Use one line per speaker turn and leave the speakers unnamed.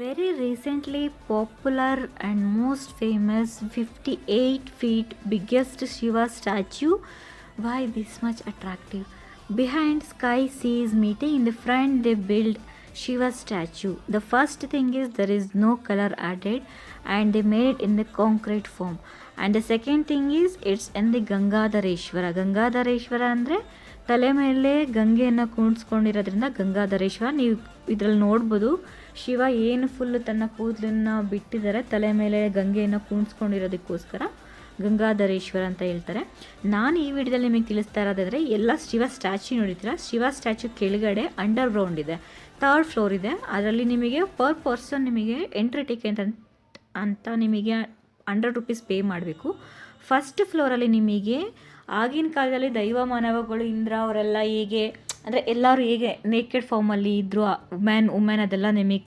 Very recently popular and most famous 58 feet biggest Shiva statue. Why this much attractive? Behind sky seas meeting, in the front they build Shiva statue. The first thing is there is no color added and they made it in the concrete form. And the second thing is it's in the Gangadhareshwara. Gangadhareshwara ಅಂದರೆ ತಲೆ ಮೇಲೆ ಗಂಗೆಯನ್ನು ಕುಣಿಸ್ಕೊಂಡಿರೋದ್ರಿಂದ ಗಂಗಾಧರೇಶ್ವರ. ನೀವು ಇದರಲ್ಲಿ ನೋಡ್ಬೋದು ಶಿವ ಏನು full ತನ್ನ ಕೂದಲನ್ನು ಬಿಟ್ಟಿದ್ದಾರೆ, ತಲೆ ಮೇಲೆ ಗಂಗೆಯನ್ನು ಕುಣಿಸ್ಕೊಂಡಿರೋದಕ್ಕೋಸ್ಕರ ಗಂಗಾಧರೇಶ್ವರ ಅಂತ ಹೇಳ್ತಾರೆ. ನಾನು ಈ ವಿಡಿಯೋದಲ್ಲಿ ನಿಮಗೆ ತಿಳಿಸ್ತಾ ಇರೋದಾದರೆ ಎಲ್ಲ ಶಿವ ಸ್ಟ್ಯಾಚ್ಯೂ ನೋಡಿದ್ದೀರಾ. ಶಿವ ಸ್ಟ್ಯಾಚ್ಯೂ ಕೆಳಗಡೆ ಅಂಡರ್ ಗ್ರೌಂಡ್ ಇದೆ, 3rd ಫ್ಲೋರ್ ಇದೆ. ಅದರಲ್ಲಿ ನಿಮಗೆ ಪರ್ ಪರ್ಸನ್ ನಿಮಗೆ ಎಂಟ್ರಿ ಟಿಕೆಟ್ ಅಂತ ನಿಮಗೆ 100 ರೂಪೀಸ್ ಪೇ ಮಾಡಬೇಕು. ಫಸ್ಟ್ ಫ್ಲೋರಲ್ಲಿ ನಿಮಗೆ ಆಗಿನ ಕಾಲದಲ್ಲಿ ದೈವ ಮಾನವಗಳು ಇಂದ್ರ ಅವರೆಲ್ಲ ಹೇಗೆ ಅಂದರೆ ಎಲ್ಲರೂ ಹೇಗೆ ನೇಕೆಡ್ ಫಾರ್ಮಲ್ಲಿ ಇದ್ದರು, ವುಮೆನ್ ಅದೆಲ್ಲ ನಿಮಗೆ